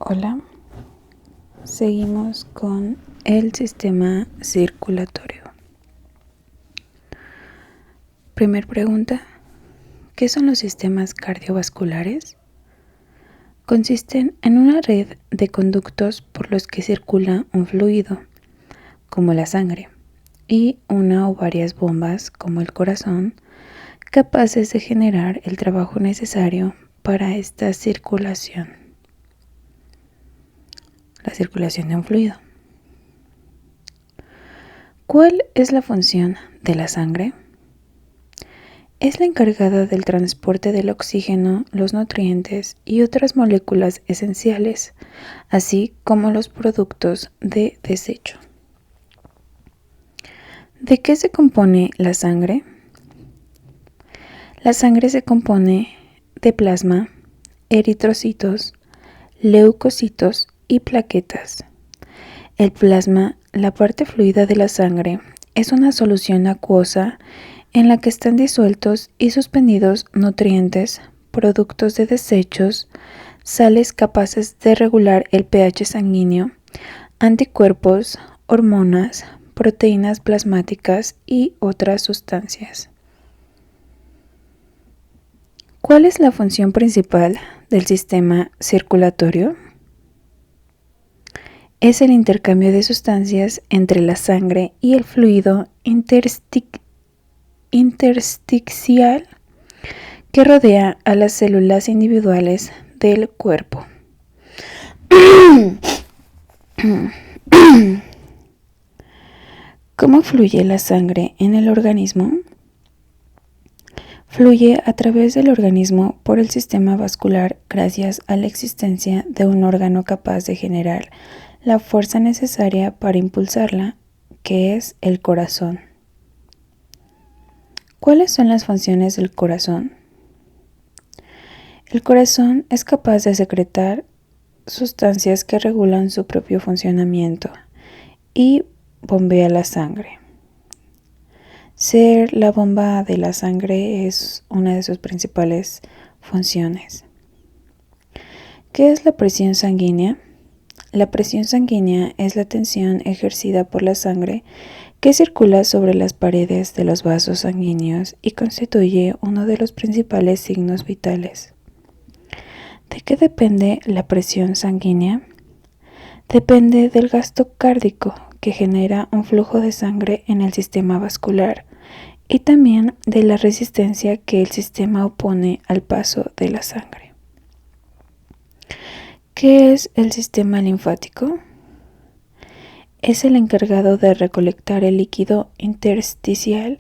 Hola, seguimos con el sistema circulatorio. Primer pregunta, ¿qué son los sistemas cardiovasculares? Consisten en una red de conductos por los que circula un fluido, como la sangre, y una o varias bombas, como el corazón, capaces de generar el trabajo necesario para esta circulación. La circulación de un fluido. ¿Cuál es la función de la sangre? Es la encargada del transporte del oxígeno, los nutrientes y otras moléculas esenciales, así como los productos de desecho. ¿De qué se compone la sangre? La sangre se compone de plasma, eritrocitos, leucocitos y plaquetas. El plasma, la parte fluida de la sangre, es una solución acuosa en la que están disueltos y suspendidos nutrientes, productos de desechos, sales capaces de regular el pH sanguíneo, anticuerpos, hormonas, proteínas plasmáticas y otras sustancias. ¿Cuál es la función principal del sistema circulatorio? Es el intercambio de sustancias entre la sangre y el fluido intersticial que rodea a las células individuales del cuerpo. ¿Cómo fluye la sangre en el organismo? Fluye a través del organismo por el sistema vascular gracias a la existencia de un órgano capaz de generar la fuerza necesaria para impulsarla, que es el corazón. ¿Cuáles son las funciones del corazón? El corazón es capaz de secretar sustancias que regulan su propio funcionamiento y bombea la sangre. Ser la bomba de la sangre es una de sus principales funciones. ¿Qué es la presión sanguínea? La presión sanguínea es la tensión ejercida por la sangre que circula sobre las paredes de los vasos sanguíneos y constituye uno de los principales signos vitales. ¿De qué depende la presión sanguínea? Depende del gasto cárdico, que genera un flujo de sangre en el sistema vascular, y también de la resistencia que el sistema opone al paso de la sangre. ¿Qué es el sistema linfático? Es el encargado de recolectar el líquido intersticial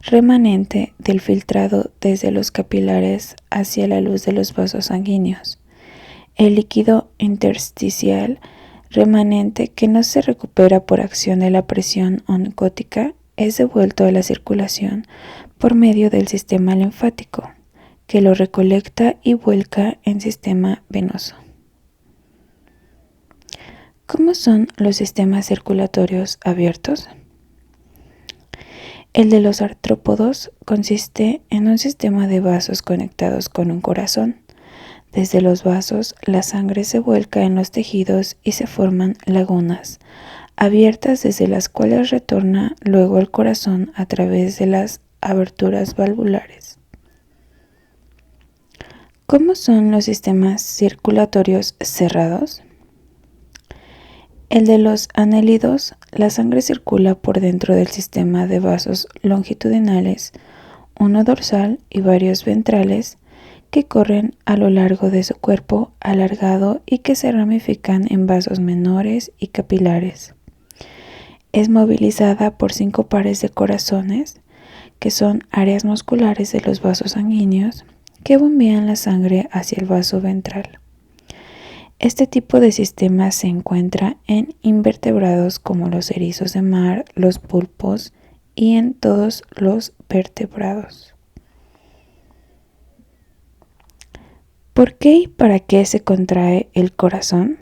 remanente del filtrado desde los capilares hacia la luz de los vasos sanguíneos. El líquido intersticial remanente que no se recupera por acción de la presión oncótica es devuelto a la circulación por medio del sistema linfático, que lo recolecta y vuelca en sistema venoso. ¿Cómo son los sistemas circulatorios abiertos? El de los artrópodos consiste en un sistema de vasos conectados con un corazón. Desde los vasos, la sangre se vuelca en los tejidos y se forman lagunas abiertas desde las cuales retorna luego al corazón a través de las aberturas valvulares. ¿Cómo son los sistemas circulatorios cerrados? El de los anélidos, la sangre circula por dentro del sistema de vasos longitudinales, uno dorsal y varios ventrales, que corren a lo largo de su cuerpo alargado y que se ramifican en vasos menores y capilares. Es movilizada por 5 pares de corazones, que son áreas musculares de los vasos sanguíneos, que bombean la sangre hacia el vaso ventral. Este tipo de sistema se encuentra en invertebrados como los erizos de mar, los pulpos y en todos los vertebrados. ¿Por qué y para qué se contrae el corazón?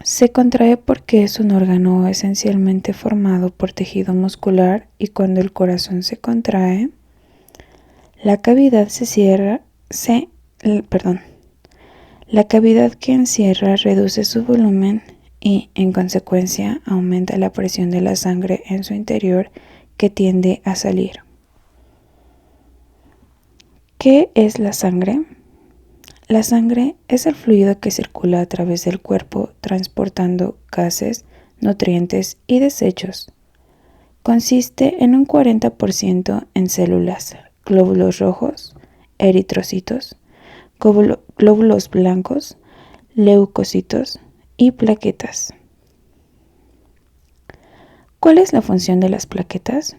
Se contrae porque es un órgano esencialmente formado por tejido muscular y cuando el corazón se contrae, la cavidad se cierra, La cavidad que encierra reduce su volumen y, en consecuencia, aumenta la presión de la sangre en su interior, que tiende a salir. ¿Qué es la sangre? La sangre es el fluido que circula a través del cuerpo transportando gases, nutrientes y desechos. Consiste en un 40% en células, glóbulos rojos, eritrocitos, glóbulos blancos, leucocitos y plaquetas. ¿Cuál es la función de las plaquetas?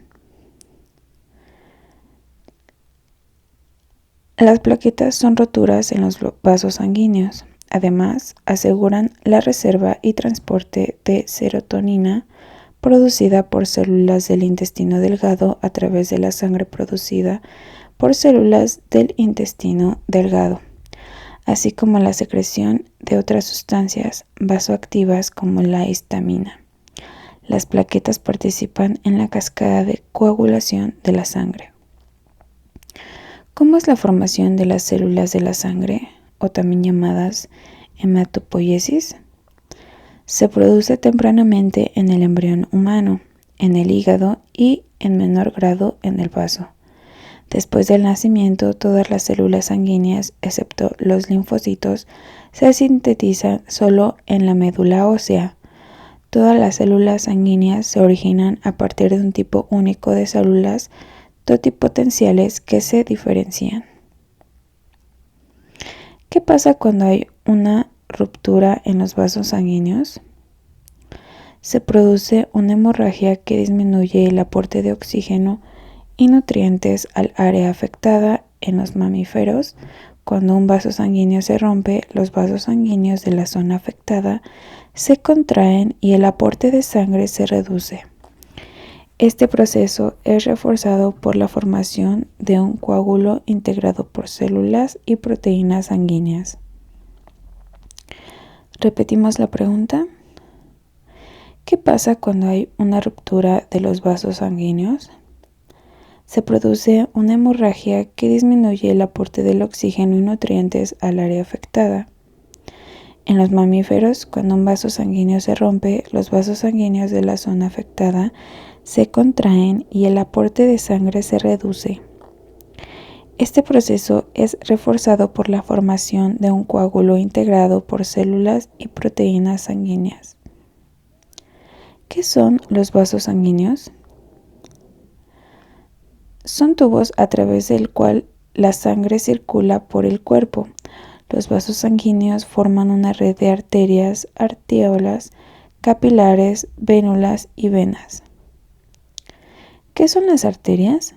Las plaquetas son roturas en los vasos sanguíneos. Además, aseguran la reserva y transporte de serotonina producida por células del intestino delgado a través de la sangre producida por células del intestino delgado, así como la secreción de otras sustancias vasoactivas como la histamina. Las plaquetas participan en la cascada de coagulación de la sangre. ¿Cómo es la formación de las células de la sangre, o también llamadas hematopoiesis? Se produce tempranamente en el embrión humano, en el hígado y, en menor grado, en el vaso. Después del nacimiento, todas las células sanguíneas, excepto los linfocitos, se sintetizan solo en la médula ósea. Todas las células sanguíneas se originan a partir de un tipo único de células totipotenciales que se diferencian. ¿Qué pasa cuando hay una ruptura en los vasos sanguíneos? Se produce una hemorragia que disminuye el aporte de oxígeno y nutrientes al área afectada. En los mamíferos, cuando un vaso sanguíneo se rompe, los vasos sanguíneos de la zona afectada se contraen y el aporte de sangre se reduce. Este proceso es reforzado por la formación de un coágulo integrado por células y proteínas sanguíneas. Repetimos la pregunta. ¿Qué pasa cuando hay una ruptura de los vasos sanguíneos? Se produce una hemorragia que disminuye el aporte del oxígeno y nutrientes al área afectada. En los mamíferos, cuando un vaso sanguíneo se rompe, los vasos sanguíneos de la zona afectada se contraen y el aporte de sangre se reduce. Este proceso es reforzado por la formación de un coágulo integrado por células y proteínas sanguíneas. ¿Qué son los vasos sanguíneos? Son tubos a través del cual la sangre circula por el cuerpo. Los vasos sanguíneos forman una red de arterias, arteriolas, capilares, vénulas y venas. ¿Qué son las arterias?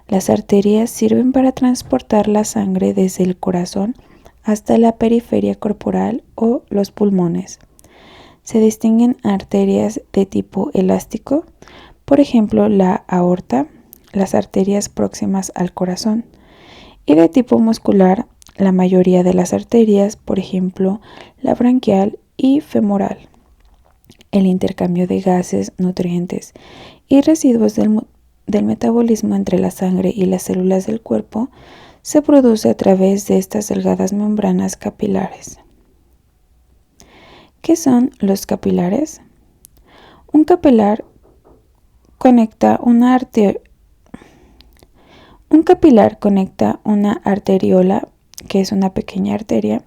Las arterias sirven para transportar la sangre desde el corazón hasta la periferia corporal o los pulmones. Se distinguen arterias de tipo elástico, por ejemplo la aorta, las arterias próximas al corazón, y de tipo muscular, la mayoría de las arterias, por ejemplo la branquial y femoral. El intercambio de gases, nutrientes y residuos del metabolismo entre la sangre y las células del cuerpo se produce a través de estas delgadas membranas capilares. ¿Qué son los capilares? Un capilar conecta una arteriola, que es una pequeña arteria,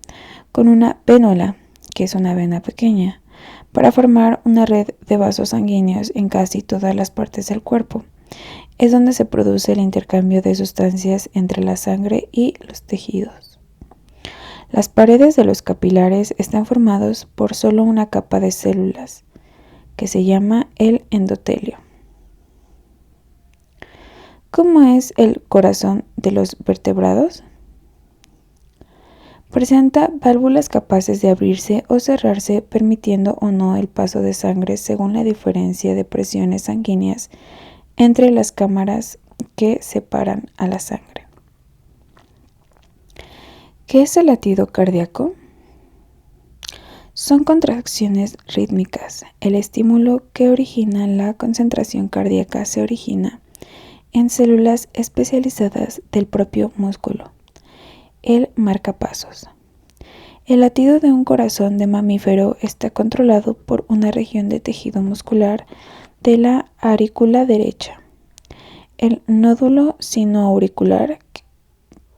con una vénula, que es una vena pequeña, para formar una red de vasos sanguíneos en casi todas las partes del cuerpo. Es donde se produce el intercambio de sustancias entre la sangre y los tejidos. Las paredes de los capilares están formados por solo una capa de células, que se llama el endotelio. ¿Cómo es el corazón de los vertebrados? Presenta válvulas capaces de abrirse o cerrarse, permitiendo o no el paso de sangre según la diferencia de presiones sanguíneas entre las cámaras que separan a la sangre. ¿Qué es el latido cardíaco? Son contracciones rítmicas. El estímulo que origina la concentración cardíaca se origina en células especializadas del propio músculo, el marcapasos. El latido de un corazón de mamífero está controlado por una región de tejido muscular de la aurícula derecha, el nódulo sinoauricular,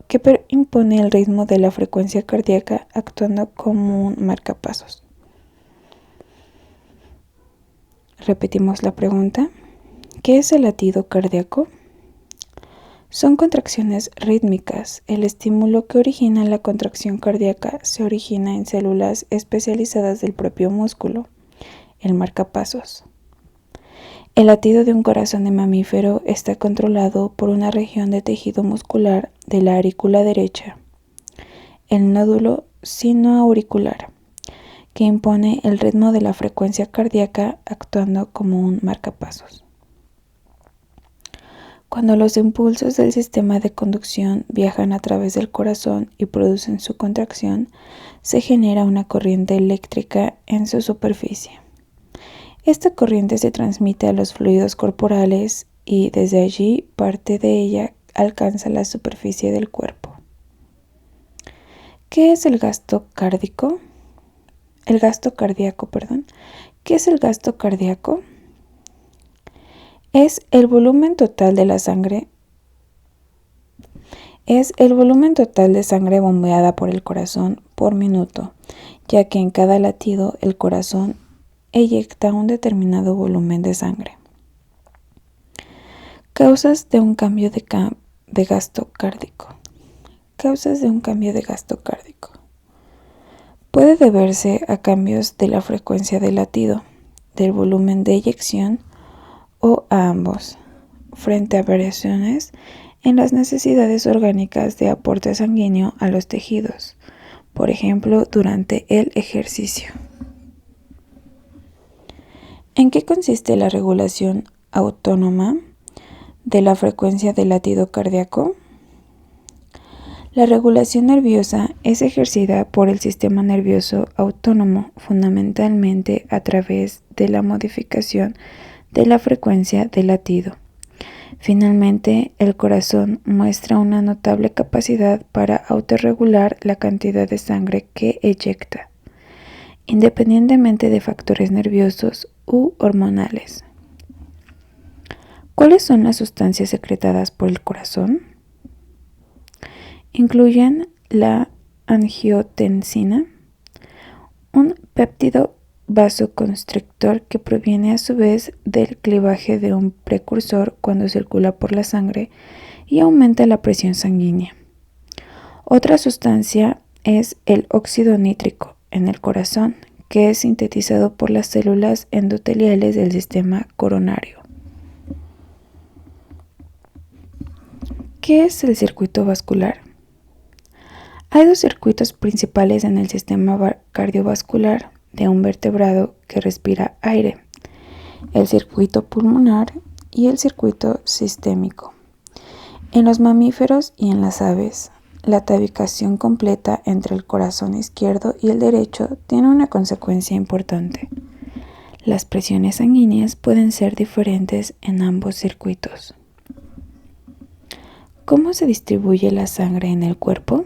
que impone el ritmo de la frecuencia cardíaca actuando como un marcapasos. Repetimos la pregunta. ¿Qué es el latido cardíaco? Son contracciones rítmicas. El estímulo que origina la contracción cardíaca se origina en células especializadas del propio músculo, el marcapasos. El latido de un corazón de mamífero está controlado por una región de tejido muscular de la aurícula derecha, el nódulo sinoauricular, que impone el ritmo de la frecuencia cardíaca actuando como un marcapasos. Cuando los impulsos del sistema de conducción viajan a través del corazón y producen su contracción, se genera una corriente eléctrica en su superficie. Esta corriente se transmite a los fluidos corporales y desde allí parte de ella alcanza la superficie del cuerpo. ¿Qué es el gasto cardíaco? ¿Qué es el gasto cardíaco? Es el volumen total de sangre bombeada por el corazón por minuto, ya que en cada latido el corazón eyecta un determinado volumen de sangre. Causas de un cambio de gasto cardíaco. Causas de un cambio de gasto cardíaco. Puede deberse a cambios de la frecuencia del latido, del volumen de eyección o a ambos, frente a variaciones en las necesidades orgánicas de aporte sanguíneo a los tejidos, por ejemplo, durante el ejercicio. ¿En qué consiste la regulación autónoma de la frecuencia del latido cardíaco? La regulación nerviosa es ejercida por el sistema nervioso autónomo, fundamentalmente a través de la modificación de la frecuencia del latido. Finalmente, el corazón muestra una notable capacidad para autorregular la cantidad de sangre que eyecta, independientemente de factores nerviosos u hormonales. ¿Cuáles son las sustancias secretadas por el corazón? Incluyen la angiotensina, un péptido vasoconstrictor que proviene a su vez del clivaje de un precursor cuando circula por la sangre y aumenta la presión sanguínea. Otra sustancia es el óxido nítrico en el corazón, que es sintetizado por las células endoteliales del sistema coronario. ¿Qué es el circuito vascular? Hay dos circuitos principales en el sistema cardiovascular de un vertebrado que respira aire: el circuito pulmonar y el circuito sistémico. En los mamíferos y en las aves, la tabicación completa entre el corazón izquierdo y el derecho tiene una consecuencia importante. Las presiones sanguíneas pueden ser diferentes en ambos circuitos. ¿Cómo se distribuye la sangre en el cuerpo?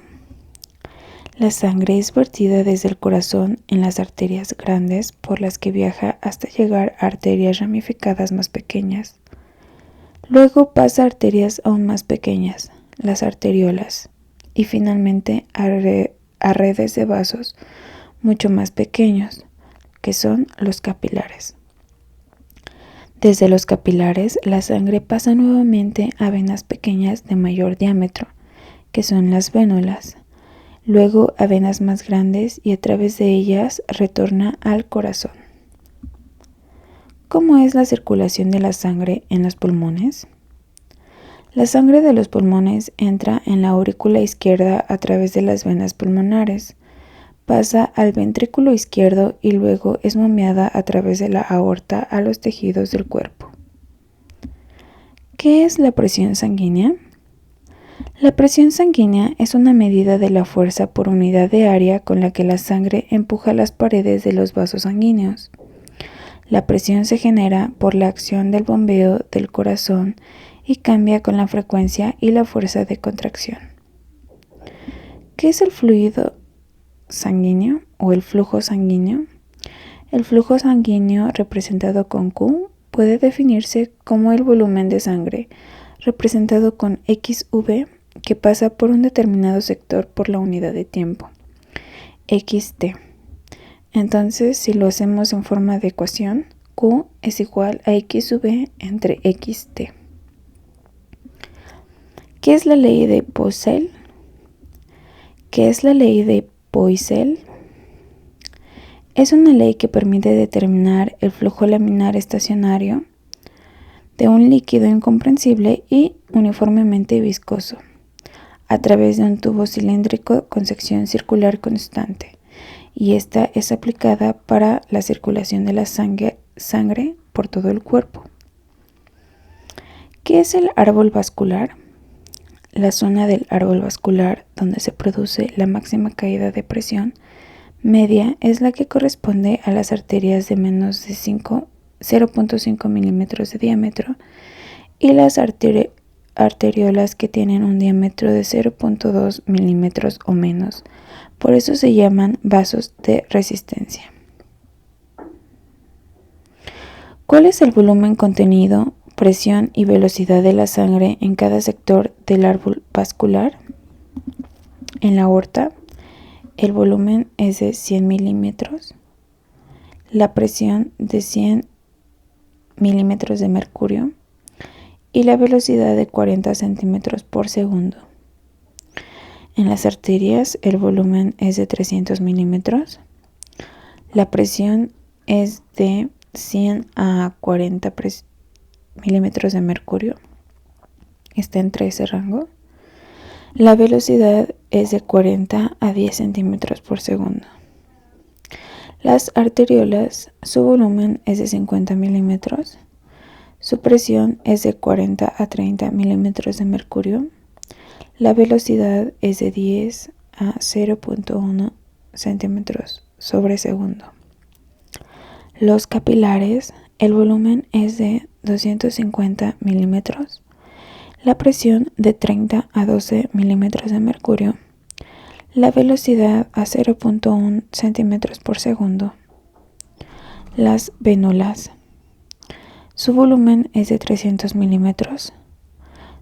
La sangre es vertida desde el corazón en las arterias grandes por las que viaja hasta llegar a arterias ramificadas más pequeñas. Luego pasa a arterias aún más pequeñas, las arteriolas, y finalmente a redes de vasos mucho más pequeños, que son los capilares. Desde los capilares, la sangre pasa nuevamente a venas pequeñas de mayor diámetro, que son las vénulas, luego a venas más grandes y a través de ellas retorna al corazón. ¿Cómo es la circulación de la sangre en los pulmones? La sangre de los pulmones entra en la aurícula izquierda a través de las venas pulmonares, pasa al ventrículo izquierdo y luego es bombeada a través de la aorta a los tejidos del cuerpo. ¿Qué es la presión sanguínea? La presión sanguínea es una medida de la fuerza por unidad de área con la que la sangre empuja las paredes de los vasos sanguíneos. La presión se genera por la acción del bombeo del corazón y cambia con la frecuencia y la fuerza de contracción. ¿Qué es el fluido sanguíneo o el flujo sanguíneo. El flujo sanguíneo representado con Q puede definirse como el volumen de sangre representado con XV que pasa por un determinado sector por la unidad de tiempo, XT. Entonces, si lo hacemos en forma de ecuación, Q es igual a XV entre XT. ¿Qué es la ley de Poiseuille? ¿Qué es la ley de Poiseuille? Es una ley que permite determinar el flujo laminar estacionario de un líquido incompresible y uniformemente viscoso a través de un tubo cilíndrico con sección circular constante, y esta es aplicada para la circulación de la sangre por todo el cuerpo. ¿Qué es el árbol vascular? La zona del árbol vascular donde se produce la máxima caída de presión media es la que corresponde a las arterias de menos de 0.5 milímetros de diámetro y las arteriolas que tienen un diámetro de 0.2 milímetros o menos. Por eso se llaman vasos de resistencia. ¿Cuál es el volumen contenido, presión y velocidad de la sangre en cada sector del árbol vascular? En la aorta, el volumen es de 100 milímetros, la presión de 100 milímetros de mercurio y la velocidad de 40 centímetros por segundo. En las arterias, el volumen es de 300 milímetros, la presión es de 100 a 40 milímetros de mercurio, está entre ese rango. La velocidad es de 40 a 10 centímetros por segundo. Las arteriolas, su volumen es de 50 milímetros, su presión es de 40 a 30 milímetros de mercurio, la velocidad es de 10 a 0.1 centímetros sobre segundo. Los capilares, el volumen es de 250 milímetros, la presión de 30 a 12 milímetros de mercurio, la velocidad a 0.1 centímetros por segundo. Las vénulas, su volumen es de 300 milímetros,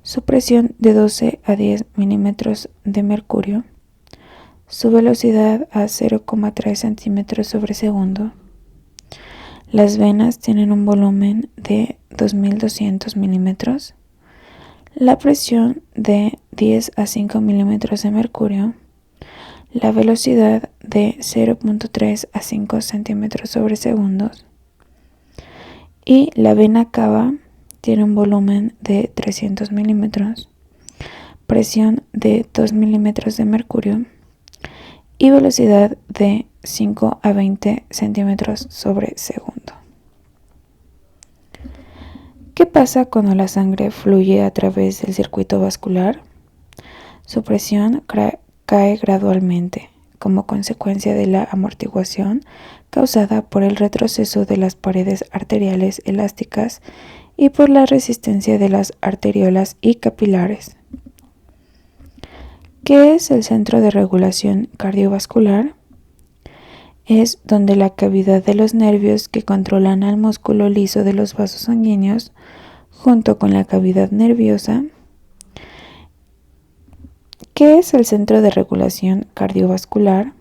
su presión de 12 a 10 milímetros de mercurio, su velocidad a 0,3 centímetros sobre segundo. Las venas tienen un volumen de 2200 milímetros, la presión de 10 a 5 milímetros de mercurio, la velocidad de 0.3 a 5 centímetros sobre segundos, y la vena cava tiene un volumen de 300 milímetros, presión de 2 milímetros de mercurio y velocidad de 5 a 20 centímetros sobre segundo. ¿Qué pasa cuando la sangre fluye a través del circuito vascular? Su presión cae gradualmente como consecuencia de la amortiguación causada por el retroceso de las paredes arteriales elásticas y por la resistencia de las arteriolas y capilares. ¿Qué es el centro de regulación cardiovascular? Es donde la cavidad de los nervios que controlan al músculo liso de los vasos sanguíneos, junto con la cavidad nerviosa. ¿Qué es el centro de regulación cardiovascular?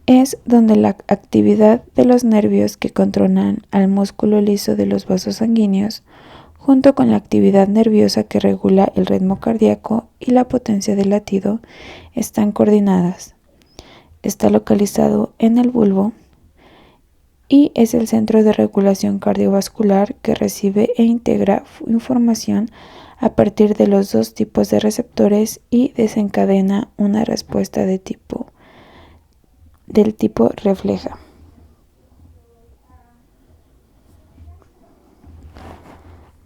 Es donde la actividad de los nervios que controlan al músculo liso de los vasos sanguíneos, junto con la actividad nerviosa que regula el ritmo cardíaco y la potencia del latido, están coordinadas. Está localizado en el bulbo y es el centro de regulación cardiovascular que recibe e integra información a partir de los dos tipos de receptores y desencadena una respuesta del tipo refleja.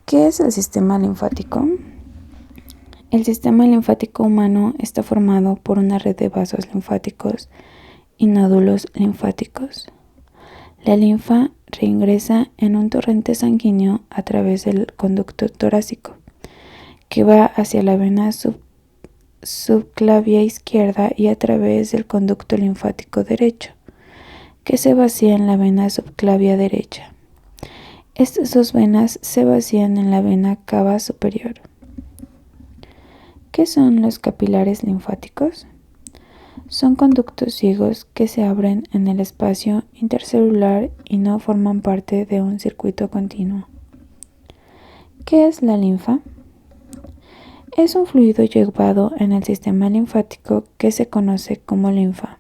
¿Qué es el sistema linfático? El sistema linfático humano está formado por una red de vasos linfáticos y nódulos linfáticos. La linfa reingresa en un torrente sanguíneo a través del conducto torácico, que va hacia la vena subclavia izquierda y a través del conducto linfático derecho, que se vacía en la vena subclavia derecha. Estas dos venas se vacían en la vena cava superior. ¿Qué son los capilares linfáticos? Son conductos ciegos que se abren en el espacio intercelular y no forman parte de un circuito continuo. ¿Qué es la linfa? Es un fluido llevado en el sistema linfático que se conoce como linfa.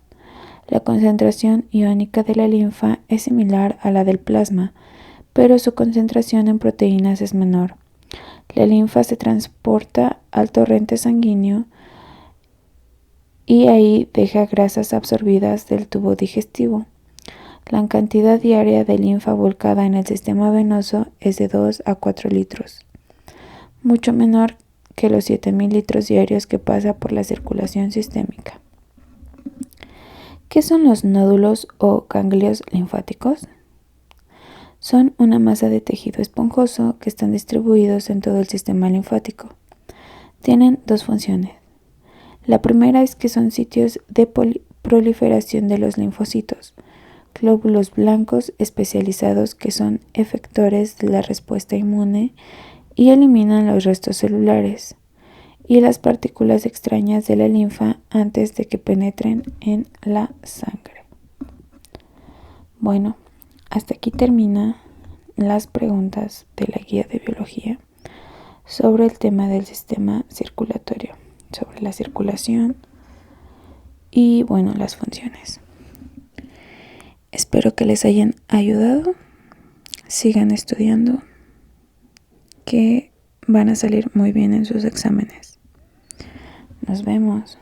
La concentración iónica de la linfa es similar a la del plasma, pero su concentración en proteínas es menor. La linfa se transporta al torrente sanguíneo y ahí deja grasas absorbidas del tubo digestivo. La cantidad diaria de linfa volcada en el sistema venoso es de 2 a 4 litros, mucho menor que los 7.000 litros diarios que pasa por la circulación sistémica. ¿Qué son los nódulos o ganglios linfáticos? Son una masa de tejido esponjoso que están distribuidos en todo el sistema linfático. Tienen dos funciones. La primera es que son sitios de proliferación de los linfocitos, glóbulos blancos especializados que son efectores de la respuesta inmune y eliminan los restos celulares y las partículas extrañas de la linfa antes de que penetren en la sangre. Bueno, hasta aquí terminan las preguntas de la guía de biología sobre el tema del sistema circulatorio, sobre la circulación y bueno, las funciones. Espero que les hayan ayudado. Sigan estudiando, que van a salir muy bien en sus exámenes. Nos vemos.